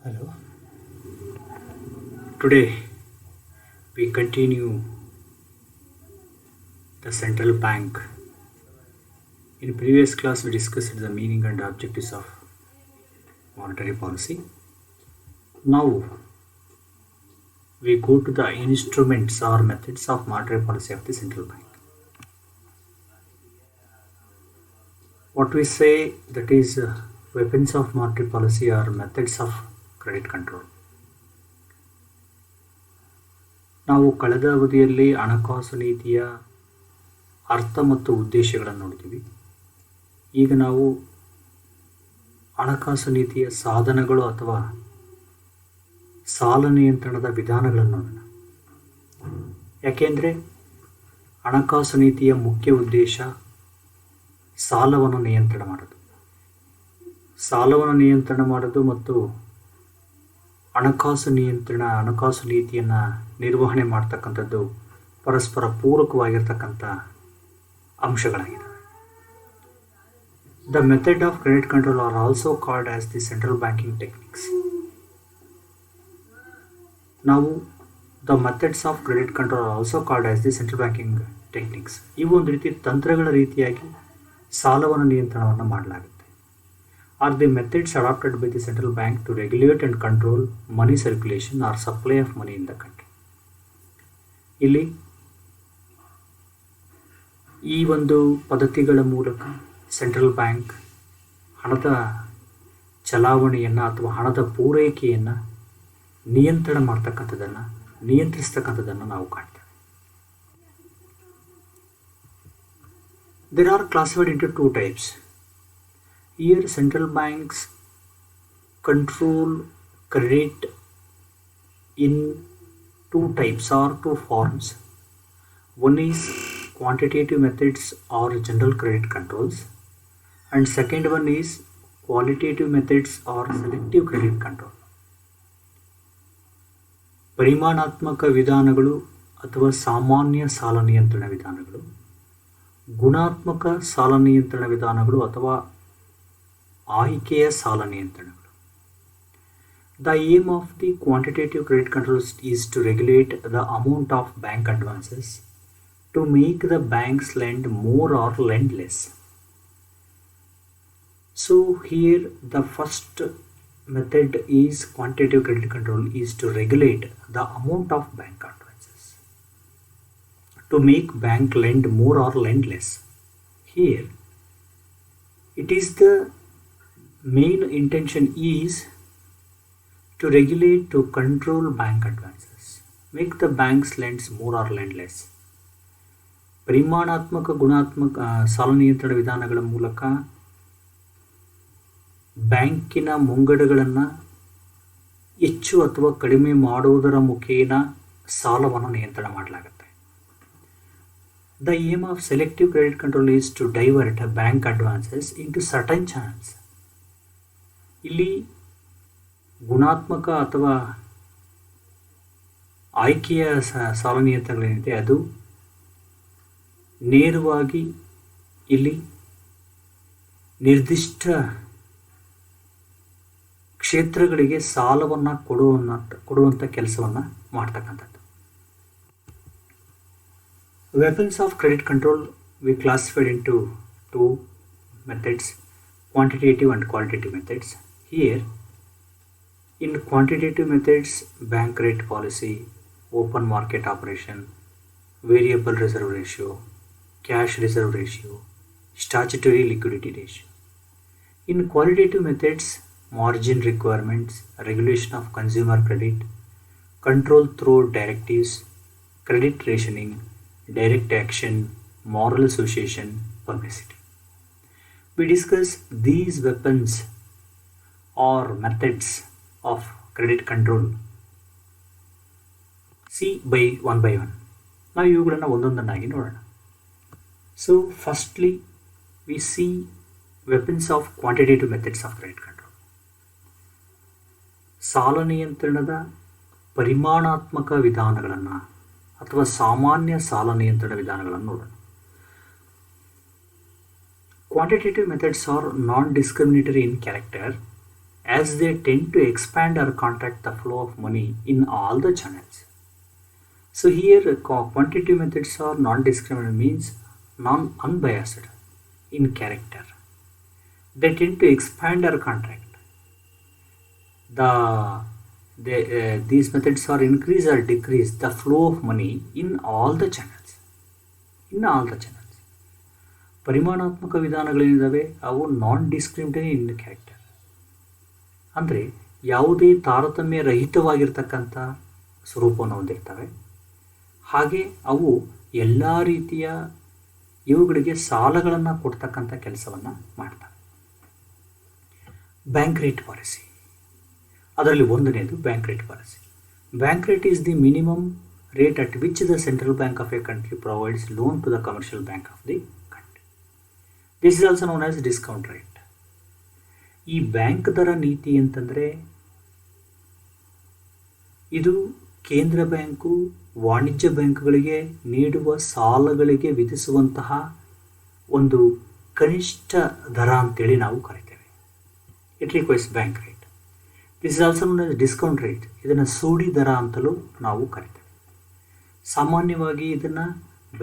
Hello. Today we continue the central bank. In previous class we discussed the meaning and objectives of monetary policy. Now we go to the instruments or methods of monetary policy of the central bank. What we say that is weapons of monetary policy or methods of credit control. ನಾವು ಕಳೆದ ಅವಧಿಯಲ್ಲಿ ಹಣಕಾಸು ನೀತಿಯ ಅರ್ಥ ಮತ್ತು ಉದ್ದೇಶಗಳನ್ನು ನೋಡ್ತೀವಿ. ಈಗ ನಾವು ಹಣಕಾಸು ನೀತಿಯ ಸಾಧನಗಳು ಅಥವಾ ಸಾಲ ನಿಯಂತ್ರಣದ ವಿಧಾನಗಳನ್ನು ನೋಡೋಣ. ಯಾಕೆಂದರೆ ಹಣಕಾಸು ನೀತಿಯ ಮುಖ್ಯ ಉದ್ದೇಶ ಸಾಲವನ್ನು ನಿಯಂತ್ರಣ ಮಾಡೋದು ಮತ್ತು ಹಣಕಾಸು ನೀತಿಯನ್ನು ನಿರ್ವಹಣೆ ಮಾಡ್ತಕ್ಕಂಥದ್ದು ಪರಸ್ಪರ ಪೂರಕವಾಗಿರ್ತಕ್ಕಂಥ ಅಂಶಗಳಾಗಿದ್ದಾವೆ. The method of credit control are also called as the central banking techniques. ನಾವು the methods of credit control are also called as the central banking techniques. ಇವು ಒಂದು ರೀತಿ ತಂತ್ರಗಳ ರೀತಿಯಾಗಿ ಸಾಲವನ್ನು ನಿಯಂತ್ರಣವನ್ನು ಮಾಡಲಾಗುತ್ತೆ. Are the methods adopted by the central bank to regulate and control money circulation or supply of money in the country. ಇಲ್ಲಿ ಈ ಒಂದು ಪದ್ಧತಿಗಳ ಮೂಲಕ ಸೆಂಟ್ರಲ್ ಬ್ಯಾಂಕ್ ಹಣದ ಚಲಾವಣೆಯನ್ನು ಅಥವಾ ಹಣದ ಪೂರೈಕೆಯನ್ನು ನಿಯಂತ್ರಿಸ್ತಕ್ಕಂಥದ್ದನ್ನು ನಾವು ಕಾಣ್ತೇವೆ. There are classified into two types. Here central banks control credit in two types or two forms. One is quantitative methods or general credit controls, and second one is qualitative methods or selective credit control. ಪರಿಮಾಣಾತ್ಮಕ ವಿಧಾನಗಳು ಅಥವಾ ಸಾಮಾನ್ಯ ಸಾಲ ನಿಯಂತ್ರಣ ವಿಧಾನಗಳು, ಗುಣಾತ್ಮಕ ಸಾಲ ನಿಯಂತ್ರಣ ವಿಧಾನಗಳು ಅಥವಾ ಆಯ್ಕೆಯ ಸಾಲ ನಿಯಂತ್ರಣಗಳು. The aim of the quantitative credit controls is to regulate the amount of bank advances to make the banks lend more or lend less. So here the first method is quantitative credit control is to regulate the amount of bank advances to make bank lend more or lend less. Here it is the main intention is to regulate, to control bank advances, make the banks lends more or lend less. ಪರಿಮಾಣಾತ್ಮಕ ಗುಣಾತ್ಮಕ ಸಾಲ ನಿಯಂತ್ರಣ ವಿಧಾನಗಳ ಮೂಲಕ ಬ್ಯಾಂಕಿನ ಮುಂಗಡಗಳನ್ನು ಹೆಚ್ಚು ಅಥವಾ ಕಡಿಮೆ ಮಾಡುವುದರ ಮುಖೇನ ಸಾಲವನ್ನು ನಿಯಂತ್ರಣ ಮಾಡಲಾಗುತ್ತೆ. The aim of selective credit control is to divert bank advances into certain channels. ಇಲ್ಲಿ ಗುಣಾತ್ಮಕ ಅಥವಾ ಆಯ್ಕೆಯ ಸಾಲ ನಿಯಂತ್ರಣಗಳೇನಿದೆ ಅದು ನೇರವಾಗಿ ಇಲ್ಲಿ ನಿರ್ದಿಷ್ಟ ಕ್ಷೇತ್ರಗಳಿಗೆ ಸಾಲವನ್ನು ಕೊಡುವಂಥ ಕೆಲಸವನ್ನು ಮಾಡ್ತಕ್ಕಂಥದ್ದು. Weapons of credit control we classified into two methods, quantitative and qualitative methods. Here in quantitative methods, bank rate policy, open market operation, variable reserve ratio, cash reserve ratio, statutory liquidity ratio. In qualitative methods, margin requirements, regulation of consumer credit, control through directives, credit rationing, direct action, moral association, publicity. We discuss these weapons or methods of credit control. See by one. ನಾವು ಇವುಗಳನ್ನು ಒಂದೊಂದನ್ನಾಗಿ ನೋಡೋಣ. So firstly we see weapons of quantitative methods of credit control. ಸಾಲ ನಿಯಂತ್ರಣದ ಪರಿಮಾಣಾತ್ಮಕ ವಿಧಾನಗಳನ್ನು ಅಥವಾ ಸಾಮಾನ್ಯ ಸಾಲ ನಿಯಂತ್ರಣ ವಿಧಾನಗಳನ್ನು ನೋಡೋಣ. Quantitative methods are non-discriminatory in character as they tend to expand or contract the flow of money in all the channels. So here quantitative methods are non-discriminatory, means non-unbiased in character. They tend to expand or contract. These methods are increase or decrease the flow of money in all the channels. ಪರಿಮಾಣಾತ್ಮಕ ವಿಧಾನಗಳೇನಿದ್ದಾವೆ ಅವು ನಾನ್ discriminatory in character, ಅಂದರೆ ಯಾವುದೇ ತಾರತಮ್ಯ ರಹಿತವಾಗಿರ್ತಕ್ಕಂಥ ಸ್ವರೂಪವನ್ನು ಹೊಂದಿರ್ತವೆ. ಹಾಗೆ ಅವು ಎಲ್ಲ ರೀತಿಯ ಇವುಗಳಿಗೆ ಸಾಲಗಳನ್ನು ಕೊಡ್ತಕ್ಕಂಥ ಕೆಲಸವನ್ನು ಮಾಡ್ತವೆ. ಬ್ಯಾಂಕ್ ರೇಟ್ ಪಾಲಿಸಿ, ಅದರಲ್ಲಿ ಒಂದನೇದು bank rate policy. Bank rate is the minimum rate at which the central bank of a country provides loan to the commercial bank of the country. This is also known as discount rate. ಈ bank ದರ ನೀತಿ ಅಂತಂದರೆ ಇದು ಕೇಂದ್ರ bank ವಾಣಿಜ್ಯ ಬ್ಯಾಂಕ್ಗಳಿಗೆ ನೀಡುವ ಸಾಲಗಳಿಗೆ ವಿಧಿಸುವಂತಹ ಒಂದು ಕನಿಷ್ಠ ದರ ಅಂತೇಳಿ ನಾವು ಕರಿತೇವೆ. It requires bank rate. This is also known as discount rate. ಇದನ್ನು ಸೋಡಿ ದರ ಅಂತಲೂ ನಾವು ಕರಿತೇವೆ. ಸಾಮಾನ್ಯವಾಗಿ ಇದನ್ನು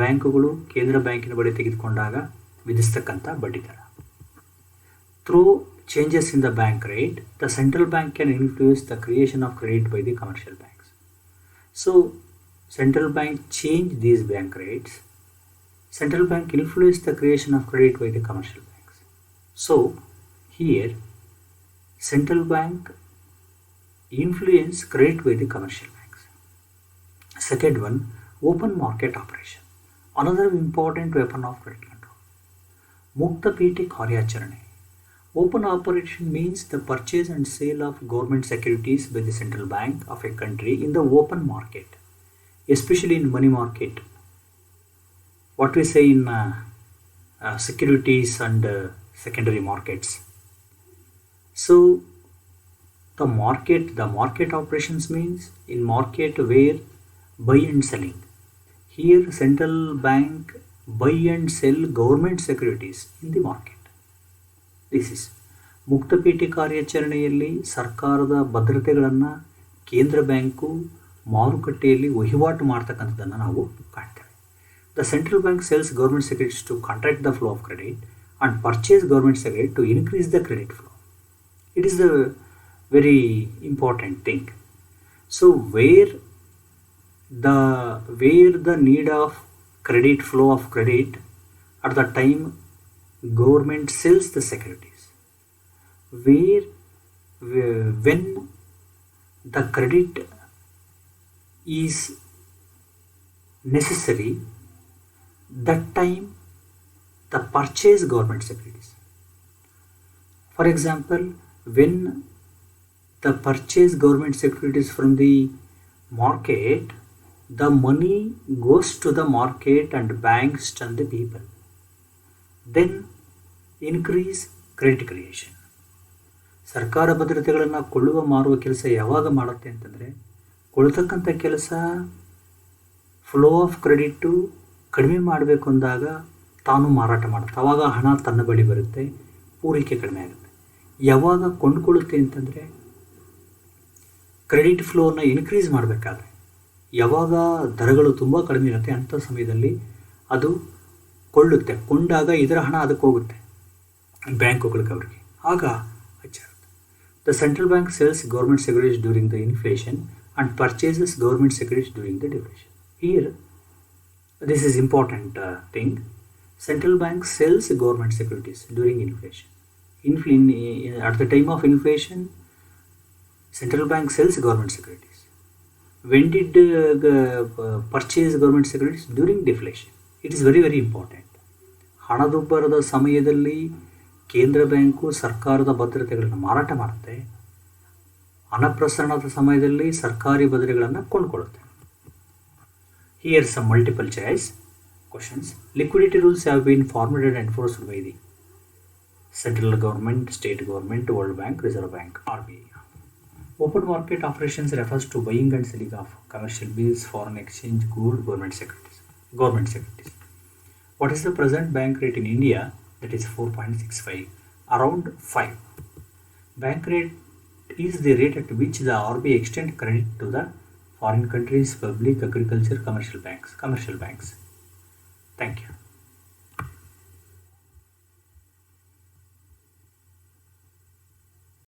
ಬ್ಯಾಂಕುಗಳು ಕೇಂದ್ರ ಬ್ಯಾಂಕಿನ ಬಳಿ ತೆಗೆದುಕೊಂಡಾಗ ವಿಧಿಸ್ತಕ್ಕಂಥ ಬಡ್ಡಿ ದರ. Through changes in the bank rate, the central bank can influence the creation of credit by the commercial banks. So, central bank change these bank rates. Central bank influence the creation of credit by the commercial banks. So, here, central bank influence credit by the commercial banks. Second one, open market operation. Another important weapon of credit control. Mukta Pete Karyacharane. Open operation means the purchase and sale of government securities by the central bank of a country in the open market, especially in money market. What we say in securities and secondary markets. So the market operations means in market where buy and selling. Here central bank buy and sell government securities in the market. This is ಮುಕ್ತಪೇಟೆ ಕಾರ್ಯಾಚರಣೆಯಲ್ಲಿ ಸರ್ಕಾರದ ಭದ್ರತೆಗಳನ್ನು ಕೇಂದ್ರ bank ಮಾರುಕಟ್ಟೆಯಲ್ಲಿ ವಹಿವಾಟು ಮಾಡ್ತಕ್ಕಂಥದ್ದನ್ನು ನಾವು ಕಾಣ್ತೇವೆ. The central bank sells government securities to contract the flow of credit and purchase government security to increase the credit flow. It is the very important thing. So where the need of credit flow of credit at the time government sells the securities, when the credit is necessary, that time the purchase government securities. For example, when the purchase government securities from the market, the money goes to the market and banks and the people, then increase credit creation. ಸರ್ಕಾರ ಭದ್ರತೆಗಳನ್ನು ಕೊಳ್ಳುವ ಮಾರುವ ಕೆಲಸ ಯಾವಾಗ ಮಾಡುತ್ತೆ ಅಂತಂದರೆ, ಕೊಳ್ಳತಕ್ಕಂಥ ಕೆಲಸ flow of credit ಕಡಿಮೆ ಮಾಡಬೇಕು ಅಂದಾಗ ತಾನು ಮಾರಾಟ ಮಾಡುತ್ತೆ. ಆವಾಗ ಹಣ ತನ್ನ ಬಳಿ ಬರುತ್ತೆ, ಪೂರೈಕೆ ಕಡಿಮೆ ಆಗುತ್ತೆ. ಯಾವಾಗ ಕೊಂಡುಕೊಳ್ಳುತ್ತೆ ಅಂತಂದರೆ ಕ್ರೆಡಿಟ್ ಫ್ಲೋನ ಇನ್ಕ್ರೀಸ್ ಮಾಡಬೇಕಾದ್ರೆ, ಯಾವಾಗ ದರಗಳು ತುಂಬ ಕಡಿಮೆ ಇರುತ್ತೆ ಅಂಥ ಸಮಯದಲ್ಲಿ ಅದು ಕೊಳ್ಳುತ್ತೆ. ಕೊಂಡಾಗ ಇದರ ಹಣ ಅದಕ್ಕೆ ಹೋಗುತ್ತೆ ಬ್ಯಾಂಕುಗಳಿಗೆ, ಅವರಿಗೆ ಆಗ ಹೆಚ್ಚಾಗುತ್ತೆ. The central bank sells government securities during the inflation and purchases government securities during the deflation. Here this is important thing. Central bank sells government securities during inflation. At the time of inflation, central bank sells government securities. When did purchase government securities? During deflation. It is very very important. ಹಣದುಬ್ಬರದ ಸಮಯದಲ್ಲಿ ಕೇಂದ್ರ bank ಸರ್ಕಾರದ ಭದ್ರತೆಗಳನ್ನು ಮಾರಾಟ ಮಾಡುತ್ತೆ, ಹಣಪ್ರಸರಣದ ಸಮಯದಲ್ಲಿ ಸರ್ಕಾರಿ ಭದ್ರತೆಗಳನ್ನು ಕೊಂಡುಕೊಳ್ಳುತ್ತೆ. Here some multiple choice questions. Liquidity rules have been formulated and enforced by the central government, state government, World Bank, Reserve Bank, RBI. Open market operations refers to buying and selling of commercial bills, foreign exchange, gold, government securities. What is the present bank rate in India? That is 4.65, around 5. Bank rate is the rate at which the RBI extend credit to the foreign countries, public, agriculture, commercial banks. Thank you.